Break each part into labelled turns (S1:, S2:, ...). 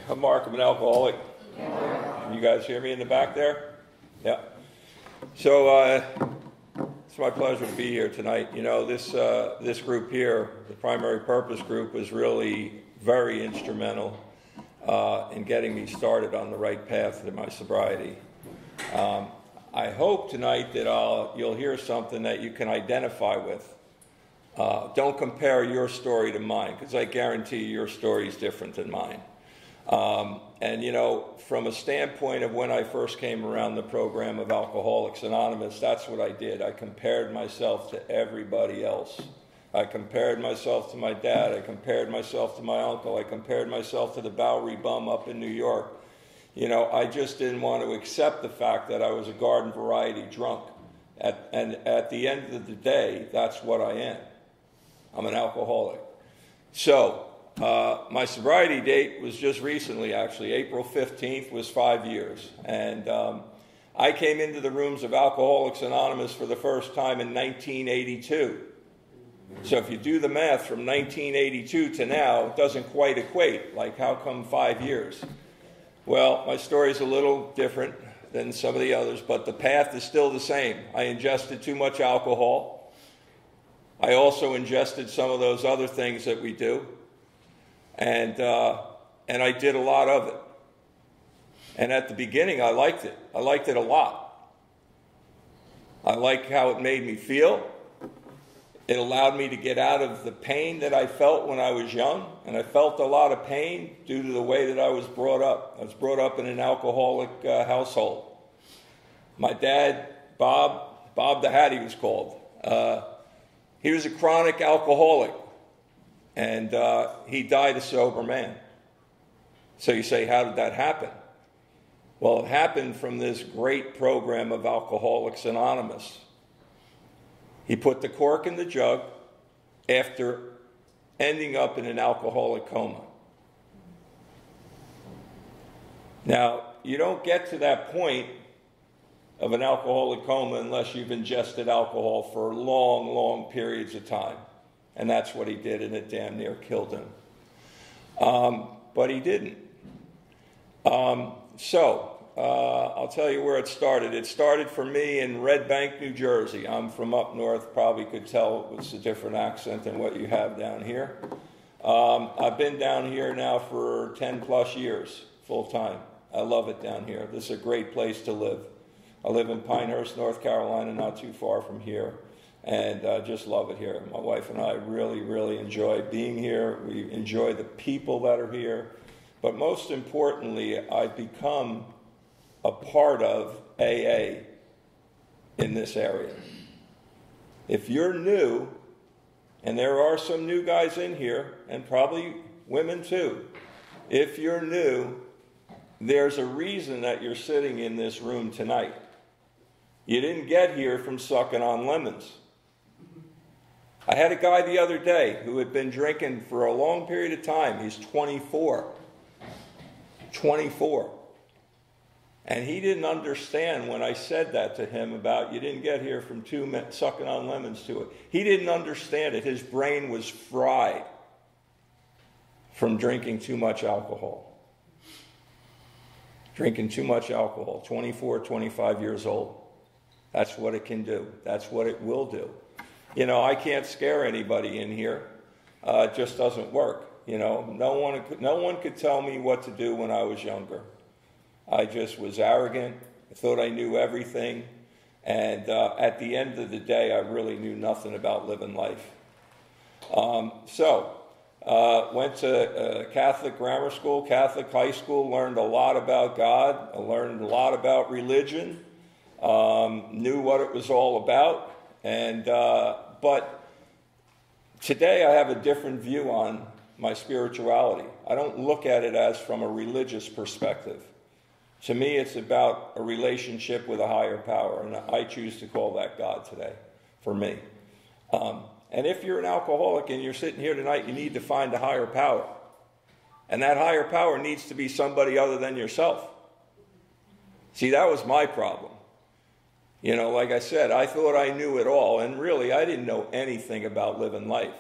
S1: I'm Mark. I'm an alcoholic. You guys hear me in the back there? Yeah. So it's my pleasure to be here tonight. You know, this group here, the primary purpose group, was really very instrumental in getting me started on the right path to my sobriety. I hope tonight that you'll hear something that you can identify with. Don't compare your story to mine, because I guarantee your story is different than mine. And, you know, from a standpoint of when I first came around the program of Alcoholics Anonymous, that's what I did. I compared myself to everybody else. I compared myself to my dad. I compared myself to my uncle. I compared myself to the Bowery bum up in New York. You know, I just didn't want to accept the fact that I was a garden variety drunk. And at the end of the day, that's what I am. I'm an alcoholic. So my sobriety date was just recently, actually. April 15th was 5 years. And I came into the rooms of Alcoholics Anonymous for the first time in 1982. So if you do the math from 1982 to now, it doesn't quite equate. Like, how come 5 years? Well, my story is a little different than some of the others, but the path is still the same. I ingested too much alcohol. I also ingested some of those other things that we do. And I did a lot of it. And at the beginning, I liked it. I liked it a lot. I liked how it made me feel. It allowed me to get out of the pain that I felt when I was young. And I felt a lot of pain due to the way that I was brought up. I was brought up in an alcoholic household. My dad, Bob the Hat he was called, he was a chronic alcoholic. And he died a sober man. So you say, how did that happen? Well, it happened from this great program of Alcoholics Anonymous. He put the cork in the jug after ending up in an alcoholic coma. Now, you don't get to that point of an alcoholic coma unless you've ingested alcohol for long, long periods of time. And that's what he did, and it damn near killed him. But he didn't. I'll tell you where it started. It started for me in Red Bank, New Jersey. I'm from up north. Probably could tell it's a different accent than what you have down here. I've been down here now for 10 plus years, full time. I love it down here. This is a great place to live. I live in Pinehurst, North Carolina, not too far from here. And I just love it here. My wife and I really, really enjoy being here. We enjoy the people that are here. But most importantly, I've become a part of AA in this area. If you're new, and there are some new guys in here, and probably women too, if you're new, there's a reason that you're sitting in this room tonight. You didn't get here from sucking on lemons. I had a guy the other day who had been drinking for a long period of time. He's 24. 24. And he didn't understand when I said that to him about you didn't get here from sucking on lemons to it. He didn't understand it. His brain was fried from drinking too much alcohol. Drinking too much alcohol. 24, 25 years old. That's what it can do. That's what it will do. You know, I can't scare anybody in here. It just doesn't work. You know, no one could tell me what to do when I was younger. I just was arrogant. I thought I knew everything. And at the end of the day, I really knew nothing about living life. Went to Catholic grammar school, Catholic high school, learned a lot about God. I learned a lot about religion, knew what it was all about. But today I have a different view on my spirituality. I don't look at it as from a religious perspective. To me, it's about a relationship with a higher power, and I choose to call that God today, for me. And if you're an alcoholic and you're sitting here tonight, you need to find a higher power. And that higher power needs to be somebody other than yourself. See, that was my problem. You know, like I said, I thought I knew it all, and really I didn't know anything about living life.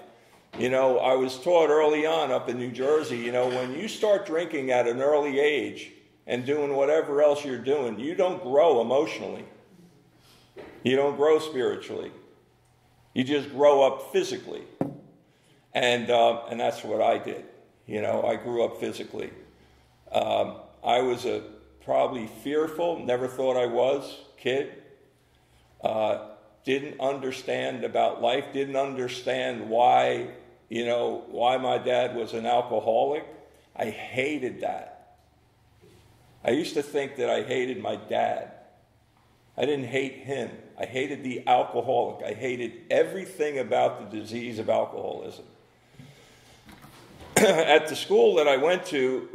S1: You know, I was taught early on up in New Jersey, you know, when you start drinking at an early age and doing whatever else you're doing, you don't grow emotionally. You don't grow spiritually. You just grow up physically. And that's what I did. You know, I grew up physically. I was a probably fearful, never thought I was, kid. Didn't understand about life, didn't understand why my dad was an alcoholic. I hated that. I used to think that I hated my dad. I didn't hate him. I hated the alcoholic. I hated everything about the disease of alcoholism. At the school that I went to,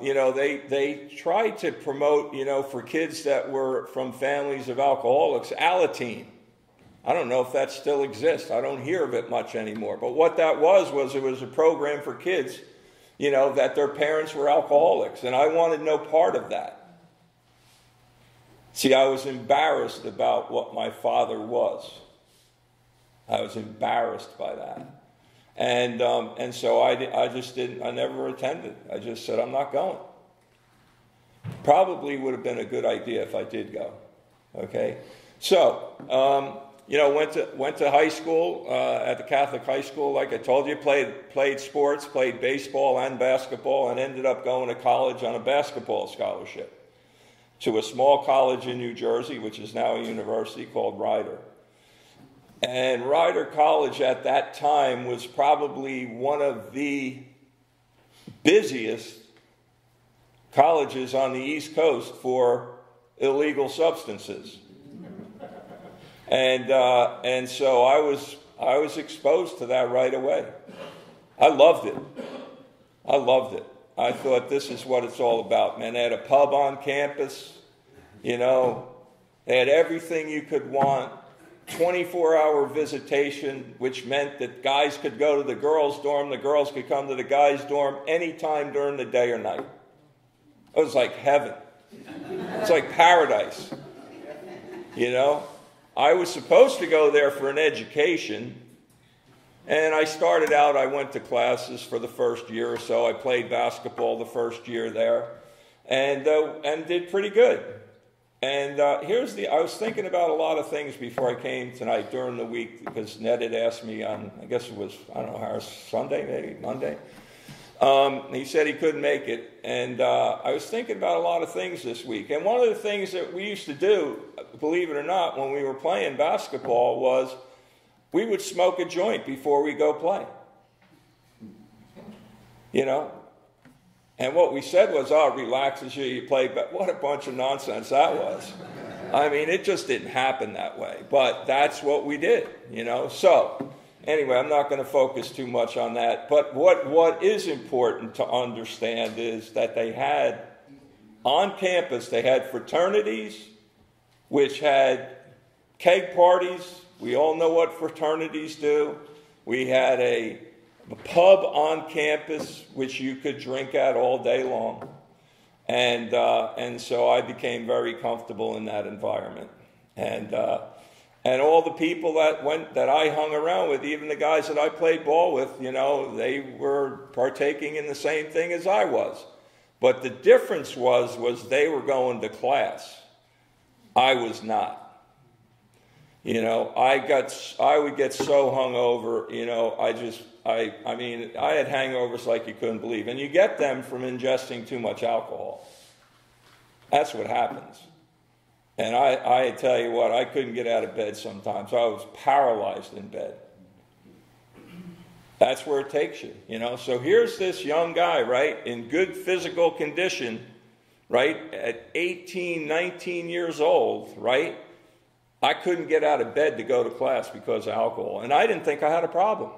S1: they tried to promote, for kids that were from families of alcoholics, Alateen. I don't know if that still exists. I don't hear of it much anymore. But what that was it was a program for kids, that their parents were alcoholics. And I wanted no part of that. See, I was embarrassed about what my father was. I was embarrassed by that. And so I just didn't, I never attended. I just said, I'm not going. Probably would have been a good idea if I did go. Okay? So, went to high school, at the Catholic high school, like I told you, played sports, played baseball and basketball, and ended up going to college on a basketball scholarship to a small college in New Jersey, which is now a university, called Rider. And Rider College at that time was probably one of the busiest colleges on the East Coast for illegal substances. And so I was exposed to that right away. I loved it. I thought, this is what it's all about, man. They had a pub on campus, they had everything you could want. 24-hour visitation, which meant that guys could go to the girls' dorm, the girls could come to the guys' dorm anytime during the day or night. It was like heaven. It's like paradise. I was supposed to go there for an education, and I started out, I went to classes for the first year or so. I played basketball the first year there, and did pretty good. And I was thinking about a lot of things before I came tonight during the week, because Ned had asked me on, I guess it was, I don't know, Sunday, maybe Monday. He said he couldn't make it. And I was thinking about a lot of things this week. And one of the things that we used to do, believe it or not, when we were playing basketball was we would smoke a joint before we go play. And what we said was, it relaxes you, you play, but what a bunch of nonsense that was. I mean, it just didn't happen that way. But that's what we did, So, anyway, I'm not going to focus too much on that. But what is important to understand is that they had, on campus, they had fraternities, which had keg parties. We all know what fraternities do. We had a pub on campus, which you could drink at all day long. And so I became very comfortable in that environment. And all the people that I hung around with, even the guys that I played ball with, they were partaking in the same thing as I was. But the difference was they were going to class. I was not. I would get so hungover, I had hangovers like you couldn't believe. And you get them from ingesting too much alcohol. That's what happens. And I tell you what, I couldn't get out of bed sometimes. I was paralyzed in bed. That's where it takes you, So here's this young guy, right, in good physical condition, right, at 18, 19 years old, right? I couldn't get out of bed to go to class because of alcohol. And I didn't think I had a problem.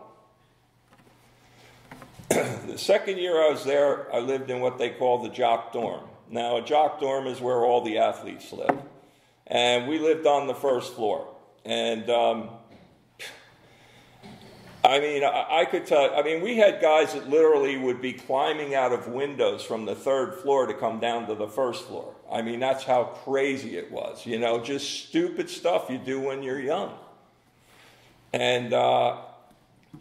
S1: The second year I was there, I lived in what they call the jock dorm. Now, a jock dorm is where all the athletes live. And we lived on the first floor. And, I could tell, we had guys that literally would be climbing out of windows from the third floor to come down to the first floor. That's how crazy it was, just stupid stuff you do when you're young. And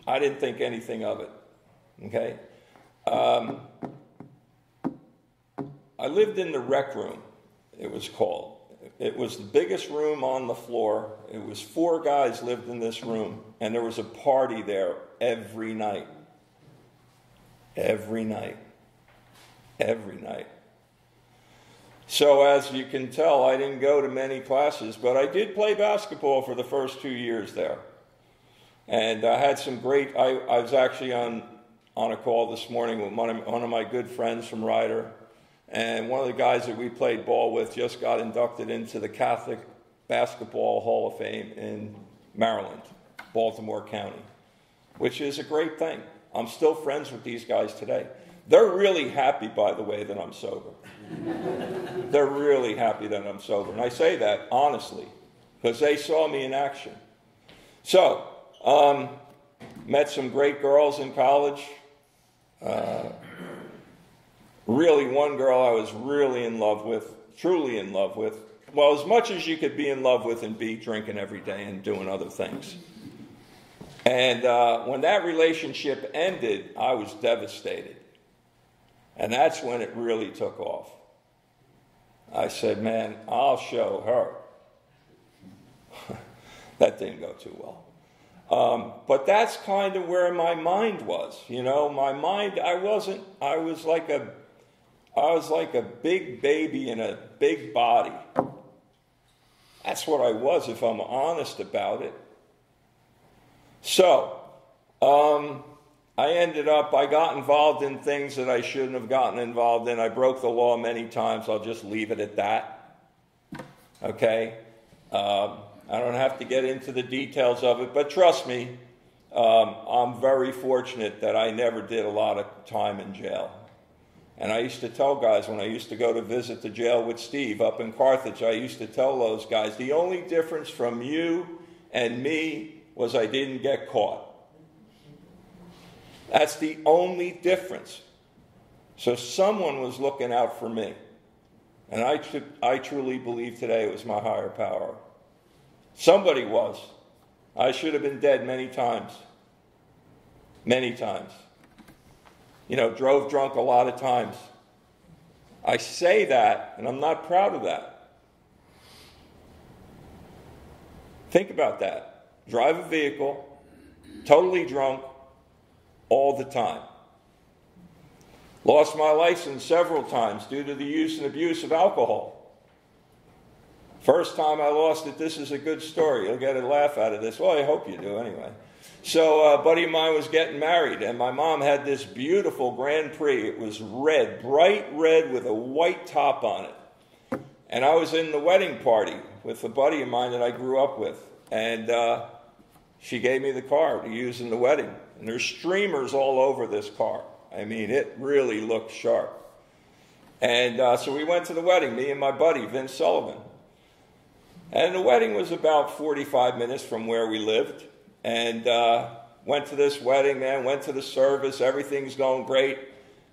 S1: I didn't think anything of it. Okay? I lived in the rec room, it was called. It was the biggest room on the floor. It was 4 guys lived in this room, and there was a party there every night. Every night. Every night. So as you can tell, I didn't go to many classes, but I did play basketball for the first 2 years there. And I had some great, I was actually on a call this morning with one of my good friends from Ryder. And one of the guys that we played ball with just got inducted into the Catholic Basketball Hall of Fame in Maryland, Baltimore County, which is a great thing. I'm still friends with these guys today. They're really happy, by the way, that I'm sober. They're really happy that I'm sober. And I say that honestly, because they saw me in action. So, met some great girls in college. Really, one girl I was really in love with, truly in love with. Well, as much as you could be in love with and be drinking every day and doing other things. And when that relationship ended, I was devastated. And that's when it really took off. I said, man, I'll show her. That didn't go too well. But that's kind of where my mind was. You know, my mind, I was like a big baby in a big body. That's what I was, if I'm honest about it. So, I got involved in things that I shouldn't have gotten involved in. I broke the law many times. I'll just leave it at that. Okay? I don't have to get into the details of it, but trust me, I'm very fortunate that I never did a lot of time in jail. And I used to tell guys when I used to go to visit the jail with Steve up in Carthage, I used to tell those guys, the only difference from you and me was I didn't get caught. That's the only difference. So someone was looking out for me. And I truly believe today it was my higher power. Somebody was. I should have been dead many times. Many times. You know, drove drunk a lot of times. I say that, and I'm not proud of that. Think about that. Drive a vehicle, totally drunk, all the time. Lost my license several times due to the use and abuse of alcohol. First time I lost it, this is a good story. You'll get a laugh out of this. Well, I hope you do anyway. So a buddy of mine was getting married, and my mom had this beautiful Grand Prix. It was red, bright red with a white top on it. And I was in the wedding party with a buddy of mine that I grew up with. And she gave me the car to use in the wedding. And there's streamers all over this car. I mean, it really looked sharp. And so we went to the wedding, me and my buddy, Vince Sullivan. And the wedding was about 45 minutes from where we lived. And went to this wedding, man, went to the service, everything's going great.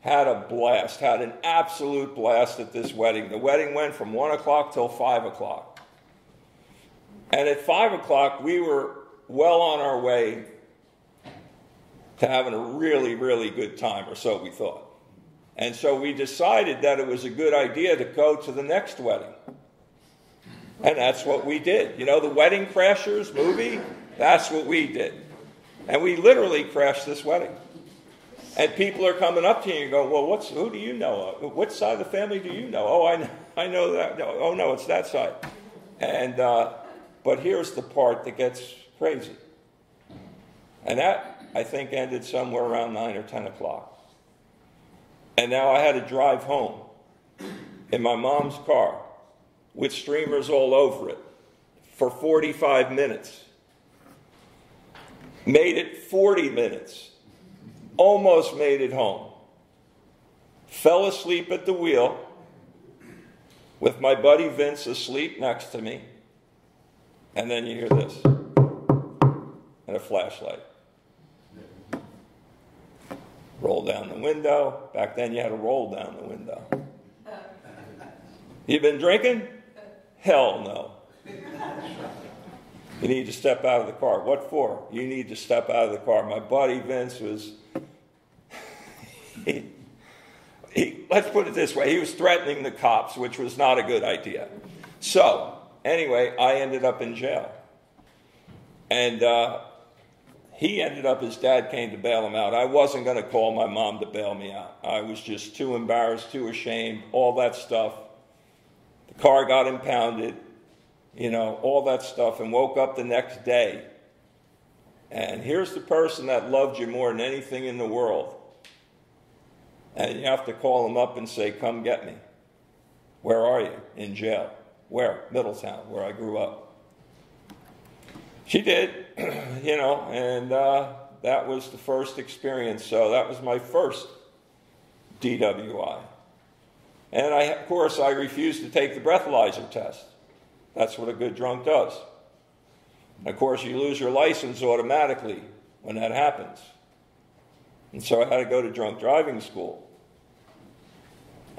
S1: Had a blast, had an absolute blast at this wedding. The wedding went from 1 o'clock till 5 o'clock. And at 5 o'clock, we were well on our way to having a really, really good time, or so we thought. And so we decided that it was a good idea to go to the next wedding. And that's what we did. You know, the Wedding Crashers movie? That's what we did. And we literally crashed this wedding. And people are coming up to you and go, well, who do you know? What side of the family do you know? Oh, I know that. No, oh, no, it's that side. And but here's the part that gets crazy. And that, I think, ended somewhere around 9 or 10 o'clock. And now I had to drive home in my mom's car with streamers all over it for 45 minutes. Made it 40 minutes. Almost made it home. Fell asleep at the wheel with my buddy Vince asleep next to me. And then you hear this. And a flashlight. Roll down the window. Back then you had to roll down the window. You been drinking? Hell no. You need to step out of the car. What for? You need to step out of the car. My buddy Vince was, let's put it this way, he was threatening the cops, which was not a good idea. So, anyway, I ended up in jail. And he ended up, his dad came to bail him out. I wasn't going to call my mom to bail me out. I was just too embarrassed, too ashamed, all that stuff. The car got impounded, you know, all that stuff, and woke up the next day. And here's the person that loved you more than anything in the world. And you have to call him up and say, come get me. Where are you? In jail. Where? Middletown, where I grew up. She did, you know, and that was the first experience. So that was my first DWI. And of course, I refused to take the breathalyzer test. That's what a good drunk does. Of course, you lose your license automatically when that happens. And so I had to go to drunk driving school.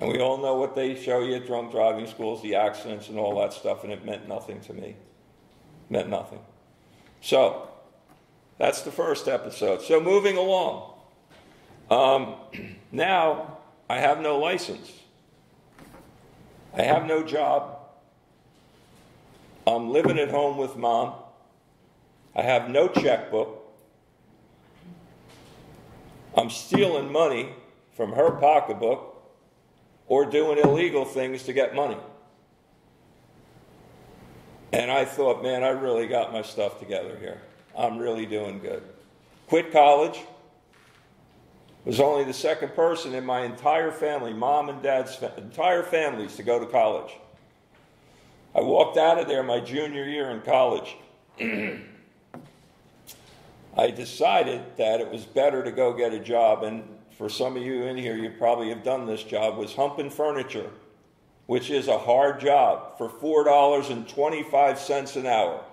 S1: And we all know what they show you at drunk driving schools, the accidents and all that stuff, and it meant nothing to me. It meant nothing. So, that's the first episode. So moving along. Now, I have no license. I have no job. I'm living at home with Mom. I have no checkbook. I'm stealing money from her pocketbook or doing illegal things to get money. And I thought, man, I really got my stuff together here. I'm really doing good. Quit college. Was only the second person in my entire family, Mom and Dad's entire families, to go to college. I walked out of there my junior year in college. I decided that it was better to go get a job, and for some of you in here, you probably have done this job, was humping furniture, which is a hard job, for $4.25 an hour.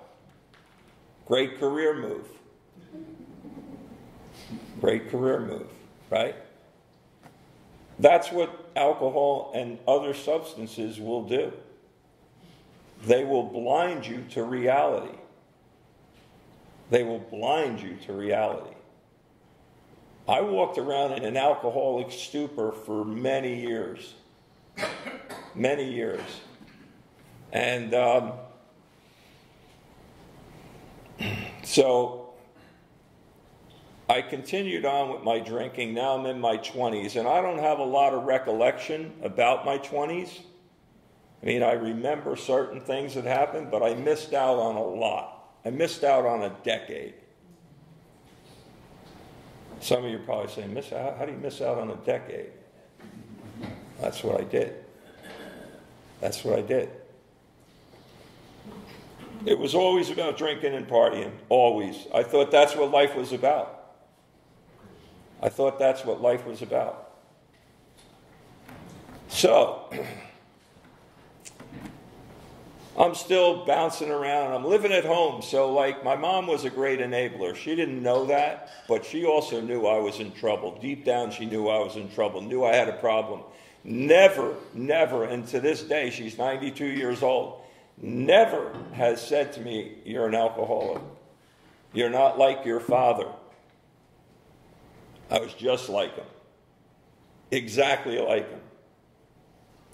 S1: Great career move. Great career move, right? That's what alcohol and other substances will do. They will blind you to reality. They will blind you to reality. I walked around in an alcoholic stupor for many years. Many years. And so I continued on with my drinking. Now I'm in my 20s, and I don't have a lot of recollection about my 20s. I mean, I remember certain things that happened, but I missed out on a lot. I missed out on a decade. Some of you are probably saying, how do you miss out on a decade? That's what I did. That's what I did. It was always about drinking and partying, always. I thought that's what life was about. I thought that's what life was about. So, I'm still bouncing around. I'm living at home. So, like, my mom was a great enabler. She didn't know that, but she also knew I was in trouble. Deep down, she knew I was in trouble, knew I had a problem. Never, and to this day, she's 92 years old, never has said to me, you're an alcoholic. You're not like your father. I was just like him. Exactly like him.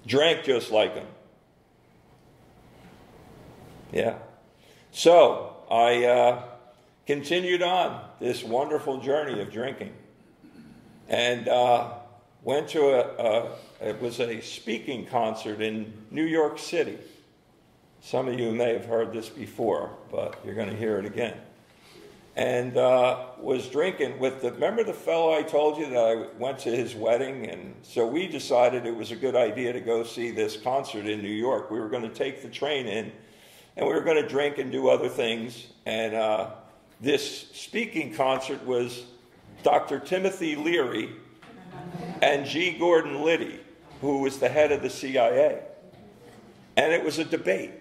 S1: Drank just like him. Yeah. So, I continued on this wonderful journey of drinking. And went to it was a speaking concert in New York City. Some of you may have heard this before, but you're going to hear it again. And was drinking with remember the fellow I told you that I went to his wedding? And so we decided it was a good idea to go see this concert in New York. We were going to take the train in, and we were going to drink and do other things. And this speaking concert was Dr. Timothy Leary and G. Gordon Liddy, who was the head of the CIA. And it was a debate.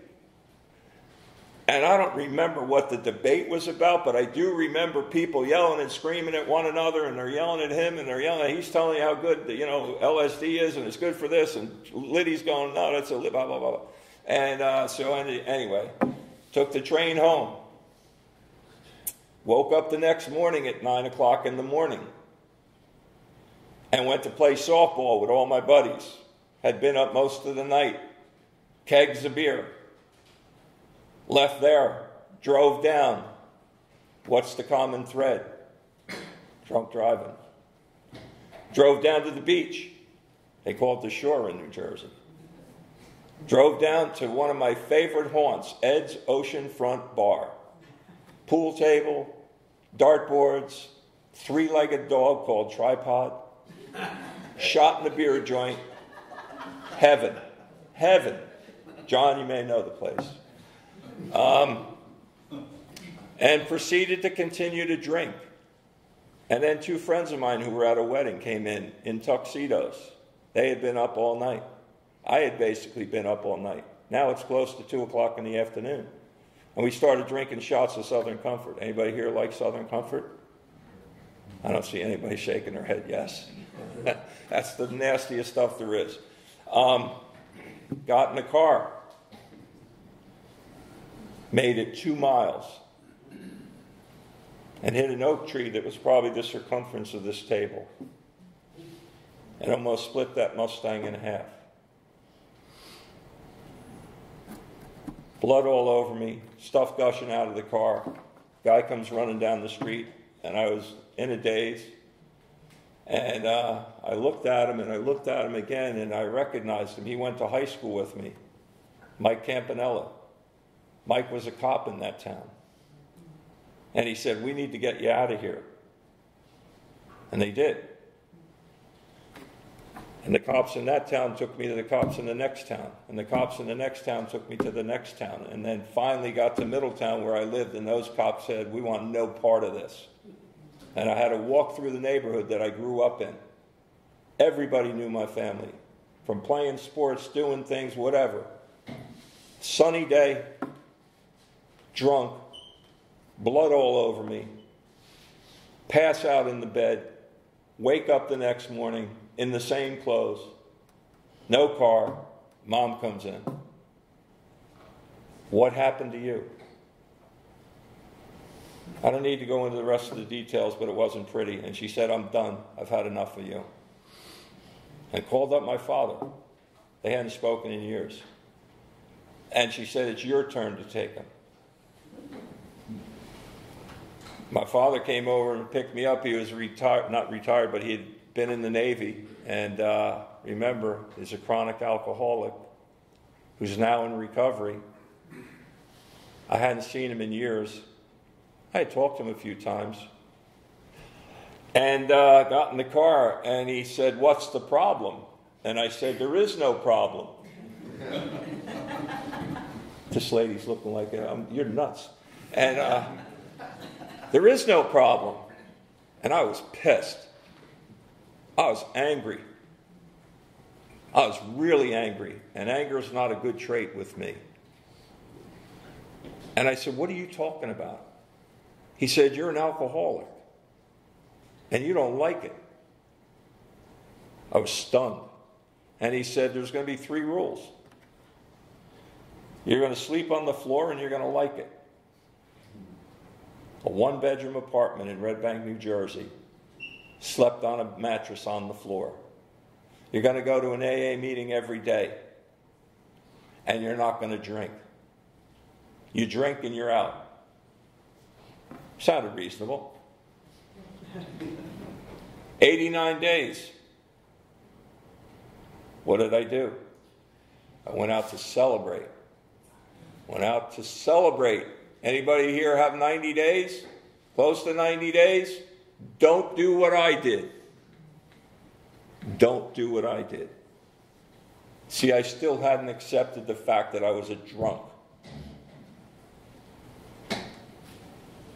S1: And I don't remember what the debate was about, but I do remember people yelling and screaming at one another, and they're yelling at him, and they're yelling, he's telling you how good, LSD is, and it's good for this, and Liddy's going, no, that's a blah, blah, blah. And so anyway, took the train home. Woke up the next morning at 9 o'clock in the morning and went to play softball with all my buddies. Had been up most of the night. Kegs of beer. Left there. Drove down. What's the common thread? Drunk driving. Drove down to the beach. They call it the shore in New Jersey. Drove down to one of my favorite haunts, Ed's Oceanfront Bar. Pool table, dartboards, three-legged dog called Tripod, shot in the beer joint. Heaven. Heaven. John, you may know the place. And proceeded to continue to drink. And then two friends of mine who were at a wedding came in tuxedos. They had been up all night. I had basically been up all night. Now it's close to 2 o'clock in the afternoon. And we started drinking shots of Southern Comfort. Anybody here like Southern Comfort? I don't see anybody shaking their head yes. That's the nastiest stuff there is. Got in the car. Made it 2 miles. And hit an oak tree that was probably the circumference of this table. And almost split that Mustang in half. Blood all over me, stuff gushing out of the car. Guy comes running down the street, and I was in a daze. And I looked at him, and I looked at him again, and I recognized him. He went to high school with me, Mike Campanella. Mike was a cop in that town. And he said, "We need to get you out of here." And they did. And the cops in that town took me to the cops in the next town. And the cops in the next town took me to the next town. And then finally got to Middletown where I lived, and those cops said, "We want no part of this." And I had to walk through the neighborhood that I grew up in. Everybody knew my family. From playing sports, doing things, whatever. Sunny day, drunk, blood all over me. Pass out in the bed. Wake up the next morning in the same clothes. No car. Mom comes in. "What happened to you?" I don't need to go into the rest of the details, but it wasn't pretty. And she said, "I'm done. I've had enough of you." And called up my father. They hadn't spoken in years. And she said, "It's your turn to take him." My father came over and picked me up. He was not retired, but he had been in the Navy. And remember, he's a chronic alcoholic who's now in recovery. I hadn't seen him in years. I had talked to him a few times. And got in the car, and he said, "What's the problem?" And I said, "There is no problem." This lady's looking like, "You're nuts." And there is no problem. And I was pissed. I was angry. I was really angry. And anger is not a good trait with me. And I said, "What are you talking about?" He said, "You're an alcoholic. And you don't like it." I was stunned. And he said, "There's going to be 3 rules. You're going to sleep on the floor and you're going to like it." A 1-bedroom apartment in Red Bank, New Jersey. Slept on a mattress on the floor. You're going to go to an AA meeting every day. And you're not going to drink. You drink and you're out. Sounded reasonable. 89 days. What did I do? I went out to celebrate. Went out to celebrate. Anybody here have 90 days? Close to 90 days? Don't do what I did. Don't do what I did. See, I still hadn't accepted the fact that I was a drunk.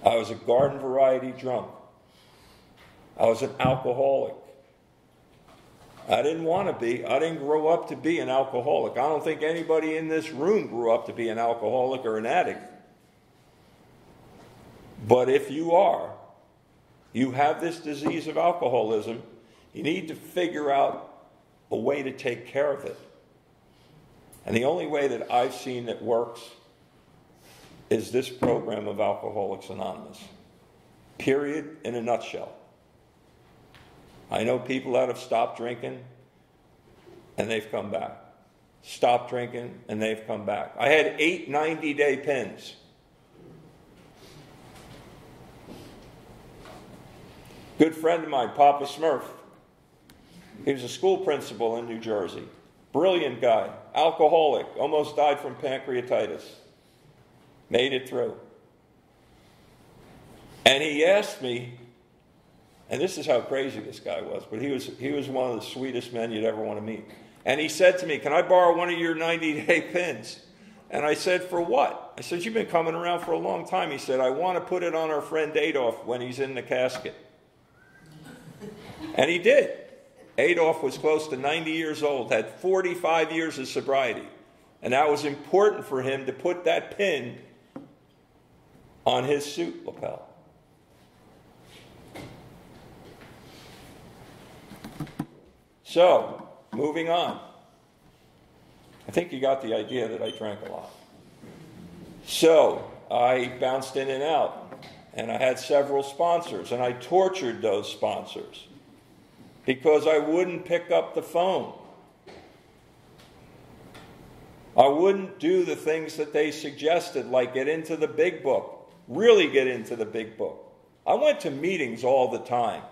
S1: I was a garden variety drunk. I was an alcoholic. I didn't want to be. I didn't grow up to be an alcoholic. I don't think anybody in this room grew up to be an alcoholic or an addict. But if you are, you have this disease of alcoholism, you need to figure out a way to take care of it. And the only way that I've seen that works is this program of Alcoholics Anonymous. Period, in a nutshell. I know people that have stopped drinking and they've come back. Stopped drinking and they've come back. I had 8 90-day pins. Good friend of mine, Papa Smurf. He was a school principal in New Jersey. Brilliant guy. Alcoholic. Almost died from pancreatitis. Made it through. And he asked me, and this is how crazy this guy was, but he was one of the sweetest men you'd ever want to meet. And he said to me, can I borrow one of your 90-day pins? And I said, for what? I said, you've been coming around for a long time. He said, I want to put it on our friend Adolf when he's in the casket. And he did. Adolf was close to 90 years old, had 45 years of sobriety. And that was important for him to put that pin on his suit lapel. So, moving on. I think you got the idea that I drank a lot. So, I bounced in and out, and I had several sponsors, and I tortured those sponsors because I wouldn't pick up the phone. I wouldn't do the things that they suggested, like get into the big book, really get into the big book. I went to meetings all the time.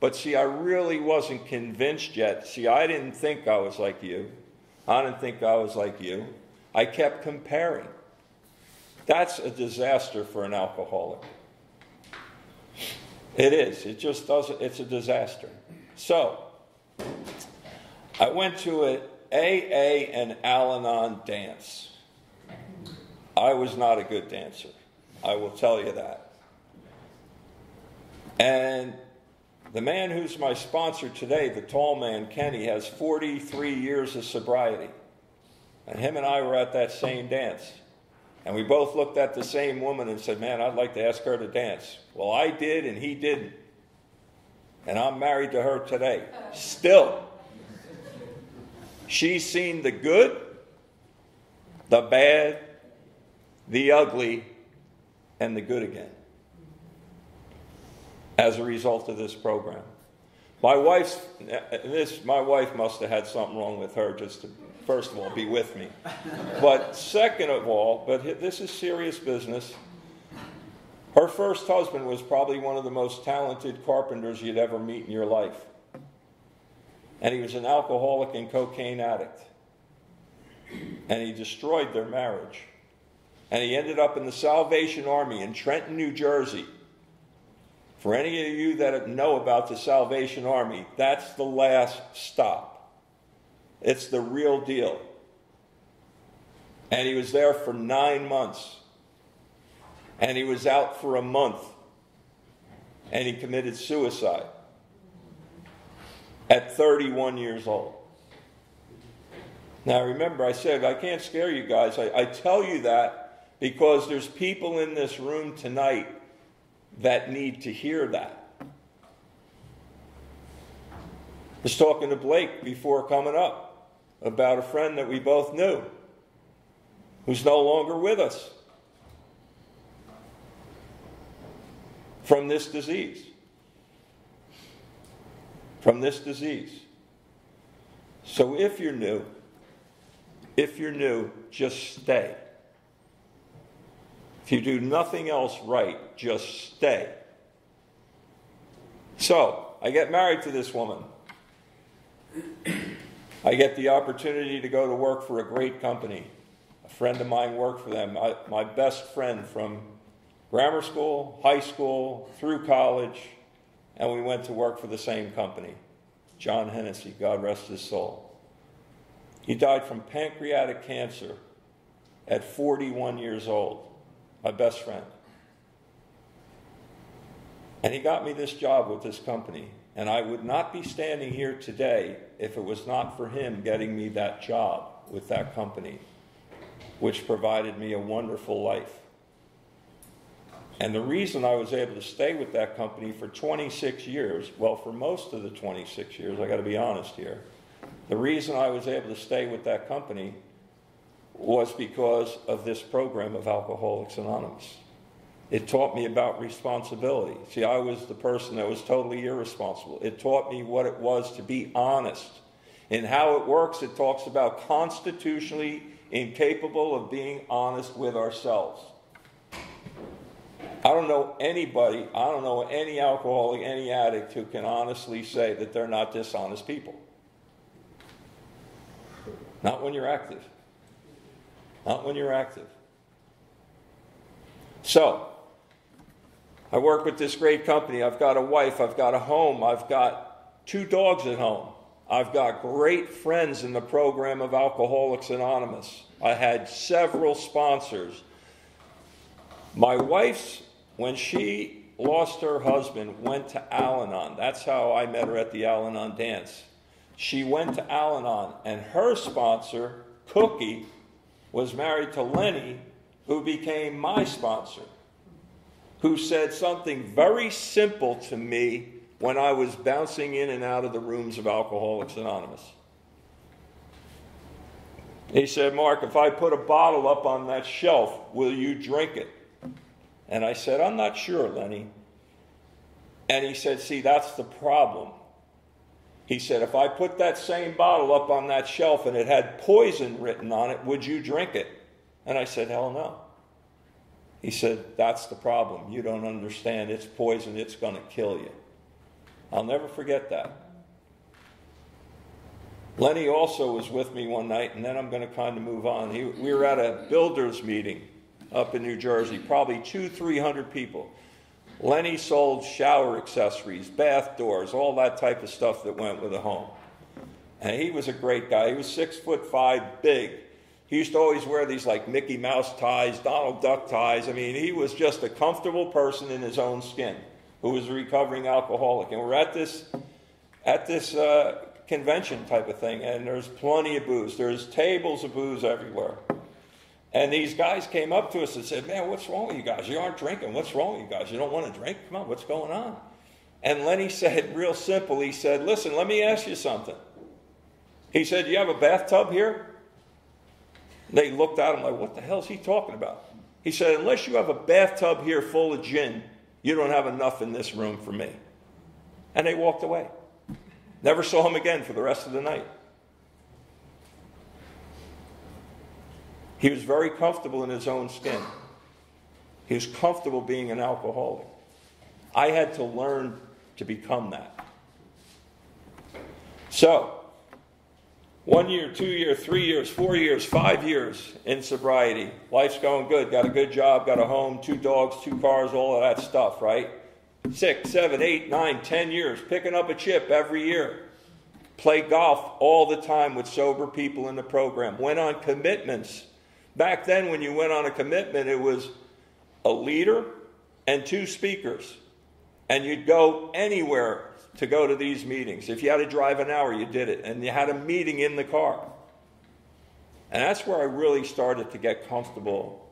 S1: But see, I really wasn't convinced yet. See, I didn't think I was like you. I didn't think I was like you. I kept comparing. That's a disaster for an alcoholic. It is. It just doesn't. It's a disaster. So, I went to an AA and Al-Anon dance. I was not a good dancer. I will tell you that. And the man who's my sponsor today, the tall man, Kenny, has 43 years of sobriety. And him and I were at that same dance. And we both looked at the same woman and said, man, I'd like to ask her to dance. Well, I did and he didn't. And I'm married to her today. Still. She's seen the good, the bad, the ugly, and the good again as a result of this program. My wife must have had something wrong with her just to, first of all, be with me. But second of all, but this is serious business, her first husband was probably one of the most talented carpenters you'd ever meet in your life. And he was an alcoholic and cocaine addict. And he destroyed their marriage. And he ended up in the Salvation Army in Trenton, New Jersey. For any of you that know about the Salvation Army, that's the last stop. It's the real deal. And he was there for 9 months. And he was out for a month. And he committed suicide at 31 years old. Now remember, I said I can't scare you guys. I tell you that because there's people in this room tonight that need to hear that. I was talking to Blake before coming up about a friend that we both knew who's no longer with us from this disease. From this disease. So if you're new, just stay. If you do nothing else right, just stay. So, I get married to this woman. I get the opportunity to go to work for a great company. A friend of mine worked for them. My best friend from grammar school, high school, through college, and we went to work for the same company. John Hennessy, God rest his soul. He died from pancreatic cancer at 41 years old. My best friend. And he got me this job with this company. And I would not be standing here today if it was not for him getting me that job with that company, which provided me a wonderful life. And the reason I was able to stay with that company for 26 years, well, for most of the 26 years, I got to be honest here, the reason I was able to stay with that company was because of this program of Alcoholics Anonymous. It taught me about responsibility. See, I was the person that was totally irresponsible. It taught me what it was to be honest. And how it works, it talks about constitutionally incapable of being honest with ourselves. I don't know anybody, I don't know any alcoholic, any addict who can honestly say that they're not dishonest people. Not when you're active. Not when you're active. So, I work with this great company. I've got a wife. I've got a home. I've got 2 dogs at home. I've got great friends in the program of Alcoholics Anonymous. I had several sponsors. My wife's, when she lost her husband, went to Al-Anon. That's how I met her at the Al-Anon dance. She went to Al-Anon, and her sponsor, Cookie, was married to Lenny, who became my sponsor, who said something very simple to me when I was bouncing in and out of the rooms of Alcoholics Anonymous. He said, Mark, if I put a bottle up on that shelf, will you drink it? And I said, I'm not sure, Lenny. And he said, see, that's the problem. He said, if I put that same bottle up on that shelf and it had poison written on it, would you drink it? And I said, hell no. He said, that's the problem. You don't understand. It's poison. It's going to kill you. I'll never forget that. Lenny also was with me one night, and then I'm going to kind of move on. We were at a builders meeting up in New Jersey, probably 200-300 people. Lenny sold shower accessories, bath doors, all that type of stuff that went with a home. And he was a great guy. He was 6'5", big. He used to always wear these like Mickey Mouse ties, Donald Duck ties. I mean, he was just a comfortable person in his own skin who was a recovering alcoholic. And we're at this convention type of thing, and there's plenty of booze. There's tables of booze everywhere. And these guys came up to us and said, man, what's wrong with you guys? You aren't drinking. What's wrong with you guys? You don't want to drink? Come on, what's going on? And Lenny said, real simple, he said, listen, let me ask you something. He said, do you have a bathtub here? They looked at him like, what the hell is he talking about? He said, unless you have a bathtub here full of gin, you don't have enough in this room for me. And they walked away. Never saw him again for the rest of the night. He was very comfortable in his own skin. He was comfortable being an alcoholic. I had to learn to become that. So, 1 year, 2 years, 3 years, 4 years, 5 years in sobriety. Life's going good. Got a good job, got a home, 2 dogs, 2 cars, all of that stuff, right? 6, 7, 8, 9, 10 years. Picking up a chip every year. Play golf all the time with sober people in the program. Went on commitments. Back then, when you went on a commitment, it was a leader and 2 speakers. And you'd go anywhere to go to these meetings. If you had to drive an hour, you did it. And you had a meeting in the car. And that's where I really started to get comfortable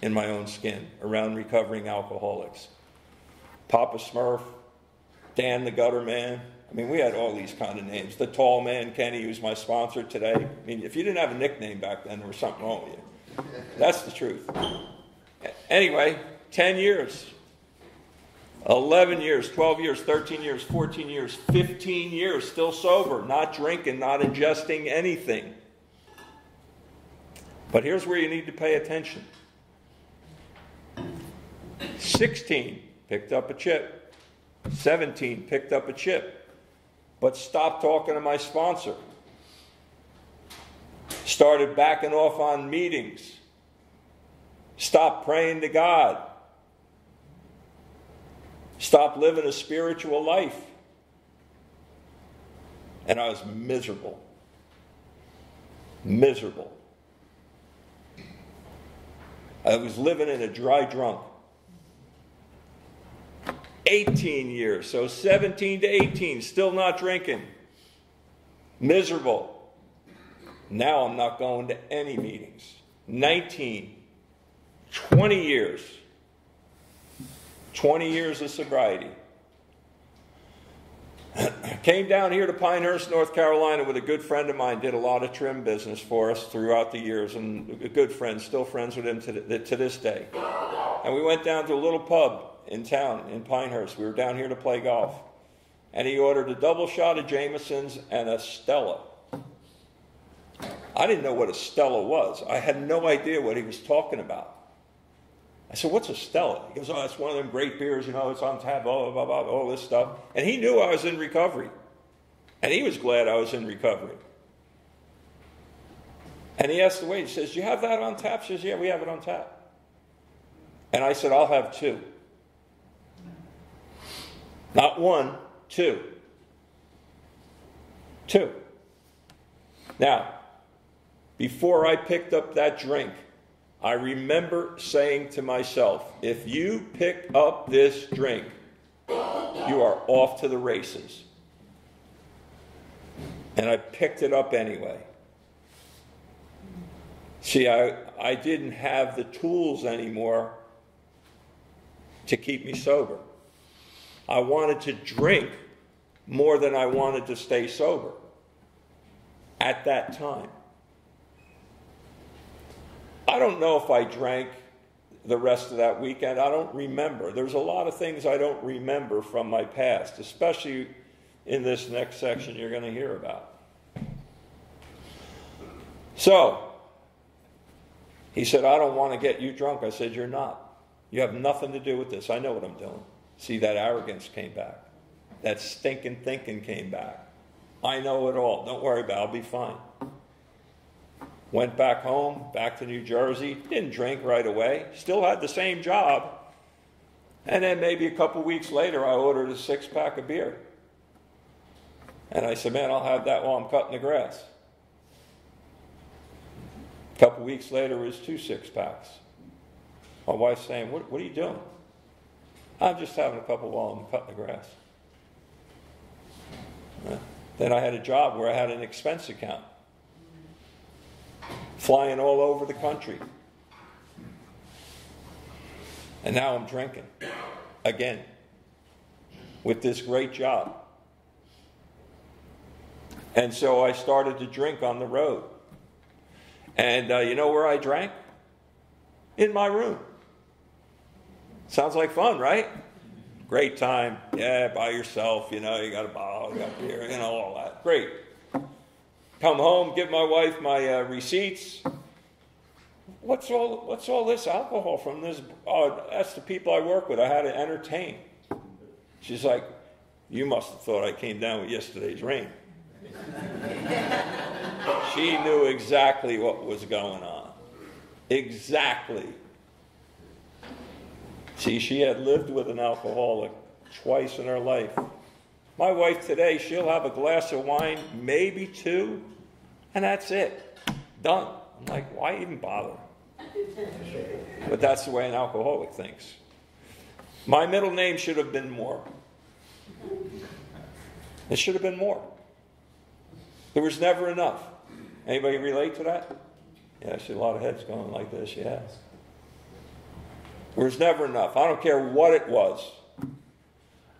S1: in my own skin around recovering alcoholics. Papa Smurf, Dan the Gutter Man. I mean, we had all these kind of names. The Tall Man, Kenny, who's my sponsor today. I mean, if you didn't have a nickname back then, there was something wrong with you. That's the truth. Anyway, 10 years, 11 years, 12 years, 13 years, 14 years, 15 years, still sober, not drinking, not ingesting anything. But here's where you need to pay attention. 16, picked up a chip. 17, picked up a chip. But stopped talking to my sponsor. Started backing off on meetings. Stopped praying to God. Stopped living a spiritual life. And I was miserable. Miserable. I was living in a dry drunk. 18 years, so 17 to 18, still not drinking. Miserable. Now I'm not going to any meetings. 19, 20 years. 20 years of sobriety. Came down here to Pinehurst, North Carolina with a good friend of mine, did a lot of trim business for us throughout the years, and a good friend, still friends with him to this day. And we went down to a little pub in town in Pinehurst. We were down here to play golf. And he ordered a double shot of Jameson's and a Stella. I didn't know what a Stella was. I had no idea what he was talking about. I said, what's a Stella? He goes, oh, it's one of them great beers, it's on tap, blah, blah, blah, all this stuff. And he knew I was in recovery. And he was glad I was in recovery. And he asked the waiter, he says, do you have that on tap? She says, yeah, we have it on tap. And I said, I'll have 2. Not 1, 2. 2. Now, before I picked up that drink, I remember saying to myself, if you pick up this drink, you are off to the races. And I picked it up anyway. See, I didn't have the tools anymore to keep me sober. I wanted to drink more than I wanted to stay sober at that time. I don't know if I drank the rest of that weekend. I don't remember. There's a lot of things I don't remember from my past, especially in this next section you're going to hear about. So, he said, I don't want to get you drunk. I said, you're not. You have nothing to do with this. I know what I'm doing. See, that arrogance came back. That stinking thinking came back. I know it all. Don't worry about it. I'll be fine. Went back home, back to New Jersey. Didn't drink right away. Still had the same job. And then maybe a couple weeks later, I ordered a 6-pack of beer. And I said, man, I'll have that while I'm cutting the grass. A couple weeks later, it was 2 6-packs. My wife's saying, what are you doing? I'm just having a couple while I'm cutting the grass. Then I had a job where I had an expense account. Flying all over the country. And now I'm drinking. Again. With this great job. And so I started to drink on the road. And you know where I drank? In my room. Sounds like fun, right? Great time. Yeah, by yourself, you got a bottle, you got beer, all that. Great. Come home, give my wife my receipts. What's all this alcohol from this? Oh, that's the people I work with. I had to entertain. She's like, you must have thought I came down with yesterday's rain. She knew exactly what was going on. Exactly. See, she had lived with an alcoholic twice in her life. My wife today, she'll have a glass of wine, maybe 2, and that's it. Done. I'm like, why even bother? But that's the way an alcoholic thinks. My middle name should have been more. It should have been more. There was never enough. Anybody relate to that? Yeah, I see a lot of heads going like this, yeah. There was never enough. I don't care what it was.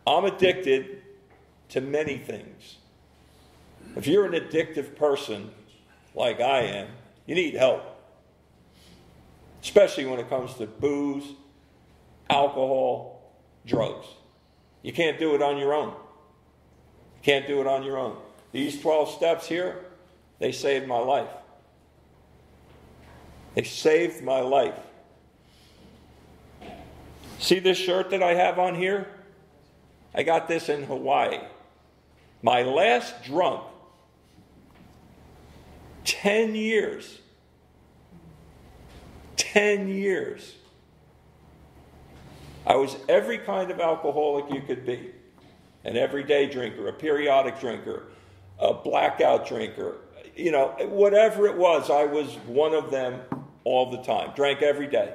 S1: I'm addicted to many things. If you're an addictive person, like I am, you need help. Especially when it comes to booze, alcohol, drugs. You can't do it on your own. You can't do it on your own. These 12 steps here, they saved my life. They saved my life. See this shirt that I have on here? I got this in Hawaii. My last drunk, 10 years. 10 years. I was every kind of alcoholic you could be. An everyday drinker, a periodic drinker, a blackout drinker. Whatever it was, I was one of them all the time. Drank every day.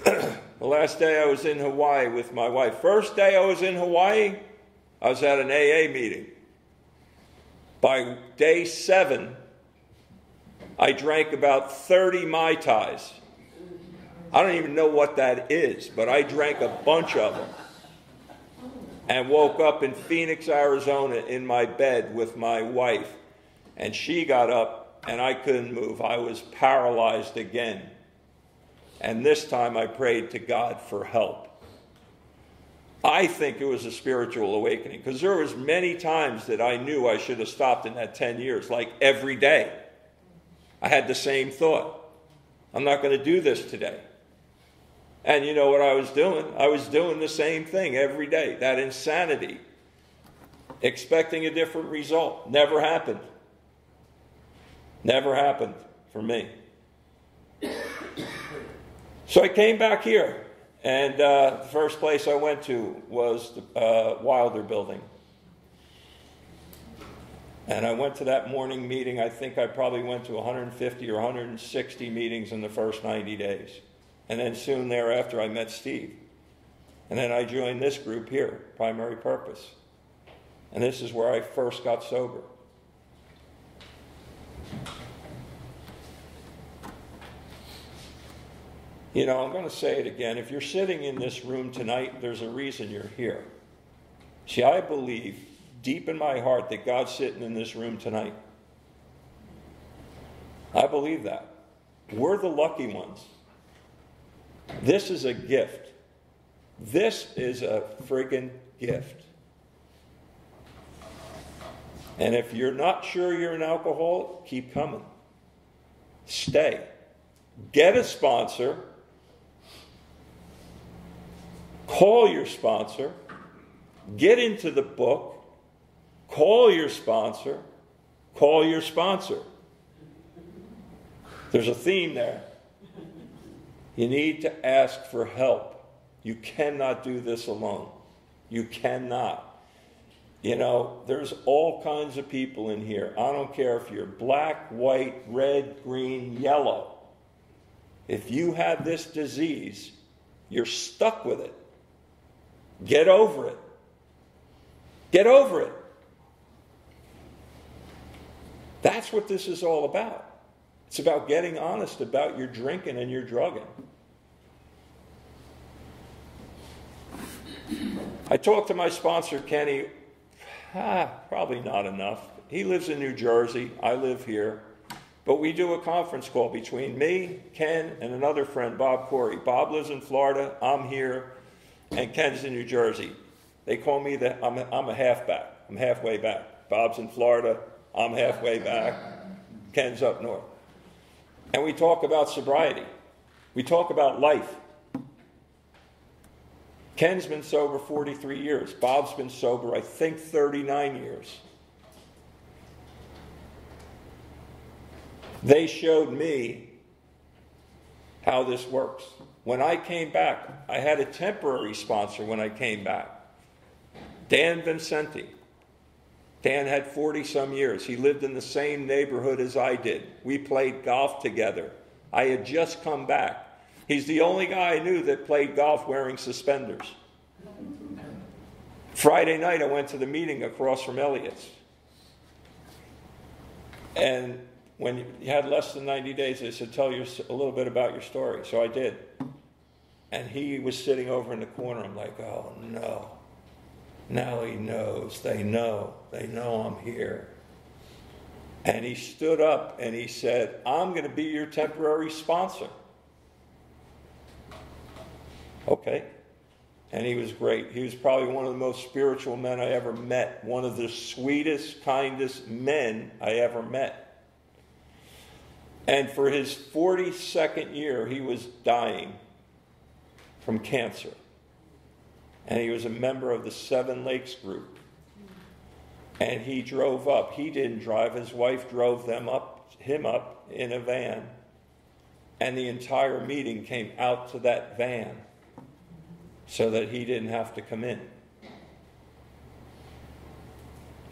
S1: The last day I was in Hawaii with my wife. First day I was in Hawaii, I was at an AA meeting. By day 7, I drank about 30 Mai Tais. I don't even know what that is, but I drank a bunch of them and woke up in Phoenix, Arizona in my bed with my wife. And she got up and I couldn't move. I was paralyzed again. And this time I prayed to God for help. I think it was a spiritual awakening, because there was many times that I knew I should have stopped in that 10 years, like every day. I had the same thought. I'm not going to do this today. And you know what I was doing? I was doing the same thing every day. That insanity. Expecting a different result. Never happened. Never happened for me. So I came back here. And the first place I went to was the Wilder building. And I went to that morning meeting. I think I probably went to 150 or 160 meetings in the first 90 days. And then soon thereafter, I met Steve. And then I joined this group here, Primary Purpose. And this is where I first got sober. You know, I'm going to say it again. If you're sitting in this room tonight, there's a reason you're here. See, I believe deep in my heart that God's sitting in this room tonight. I believe that. We're the lucky ones. This is a gift. This is a friggin' gift. And if you're not sure you're an alcoholic, keep coming. Stay. Get a sponsor. Call your sponsor. Get into the book. Call your sponsor. Call your sponsor. There's a theme there. You need to ask for help. You cannot do this alone. You cannot. You know, there's all kinds of people in here. I don't care if you're black, white, red, green, yellow. If you have this disease, you're stuck with it. Get over it. Get over it. That's what this is all about. It's about getting honest about your drinking and your drugging. I talked to my sponsor, Kenny, probably not enough. He lives in New Jersey. I live here. But we do a conference call between me, Ken, and another friend, Bob Corey. Bob lives in Florida. I'm here. And Ken's in New Jersey. They call me I'm a halfback. I'm halfway back. Bob's in Florida. I'm halfway back. Ken's up north. And we talk about sobriety. We talk about life. Ken's been sober 43 years. Bob's been sober, I think, 39 years. They showed me how this works. When I came back, I had a temporary sponsor when I came back. Dan Vincenti. Dan had 40-some years. He lived in the same neighborhood as I did. We played golf together. I had just come back. He's the only guy I knew that played golf wearing suspenders. Friday night, I went to the meeting across from Elliott's. And when you had less than 90 days, they said, tell you a little bit about your story. So I did. And he was sitting over in the corner. I'm like, oh, no. Now he knows. They know. They know I'm here. And he stood up and he said, I'm going to be your temporary sponsor. Okay. And he was great. He was probably one of the most spiritual men I ever met. One of the sweetest, kindest men I ever met. And for his 42nd year, he was dying from cancer. And he was a member of the Seven Lakes group. And he drove up. He didn't drive. His wife drove him up in a van. And the entire meeting came out to that van so that he didn't have to come in.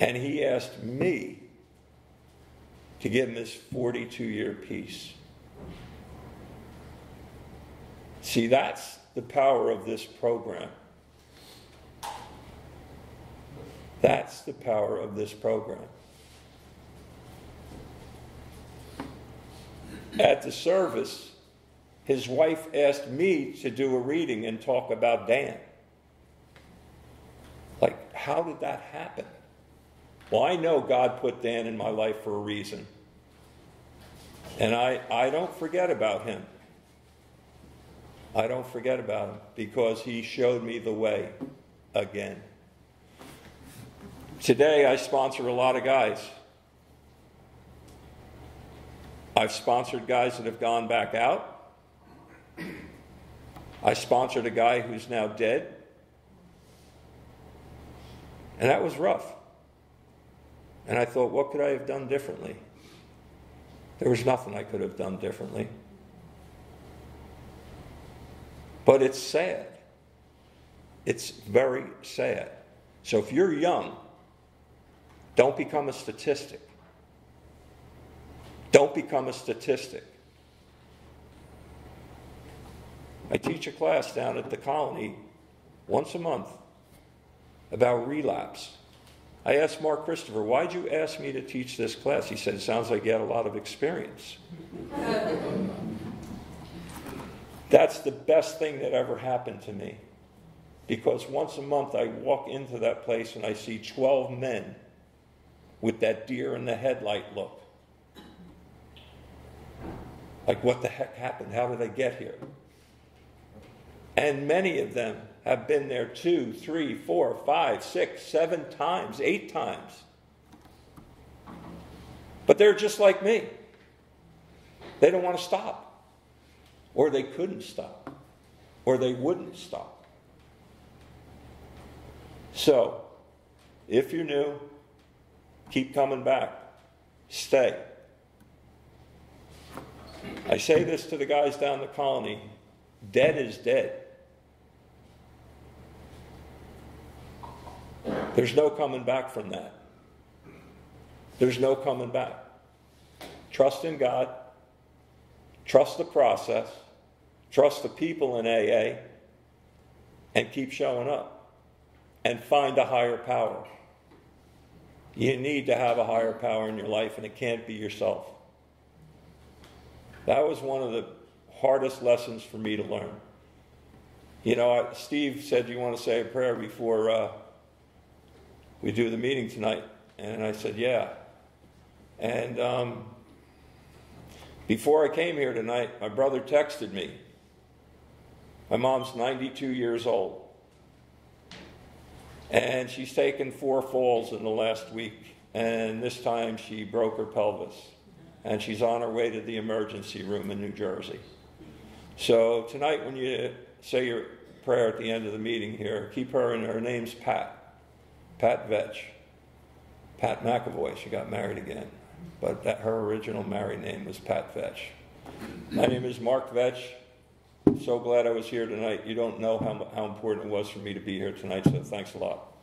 S1: And he asked me to give him his 42-year peace. See, that's the power of this program. That's the power of this program. At the service, his wife asked me to do a reading and talk about Dan. Like, how did that happen? Well, I know God put Dan in my life for a reason. And I don't forget about him. I don't forget about him because he showed me the way again. Today, I sponsor a lot of guys. I've sponsored guys that have gone back out. I sponsored a guy who's now dead. And that was rough. And I thought, what could I have done differently? There was nothing I could have done differently. But it's sad. It's very sad. So if you're young, don't become a statistic. Don't become a statistic. I teach a class down at the colony once a month about relapse. I asked Mark Christopher, why'd you ask me to teach this class? He said, it sounds like you had a lot of experience. That's the best thing that ever happened to me. Because once a month I walk into that place and I see 12 men with that deer in the headlight look. Like, what the heck happened? How did I get here? And many of them have been there 2, 3, 4, 5, 6, 7 times, 8 times. But they're just like me. They don't want to stop. Or they couldn't stop. Or they wouldn't stop. So, if you're new, keep coming back. Stay. I say this to the guys down the colony. Dead is dead. There's no coming back from that. There's no coming back. Trust in God. Trust the process. Trust the people in AA. And keep showing up. And find a higher power. You need to have a higher power in your life, and it can't be yourself. That was one of the hardest lessons for me to learn. You know, Steve said, you want to say a prayer before we do the meeting tonight? And I said, yeah. And before I came here tonight, my brother texted me. My mom's 92 years old. And she's taken 4 falls in the last week. And this time she broke her pelvis. And she's on her way to the emergency room in New Jersey. So tonight when you say your prayer at the end of the meeting here, keep her in. Her name's Pat. Pat Vetch. Pat McAvoy. She got married again. But her original married name was Pat Vetch. My name is Mark Vetch. So glad I was here tonight. You don't know how important it was for me to be here tonight, so thanks a lot.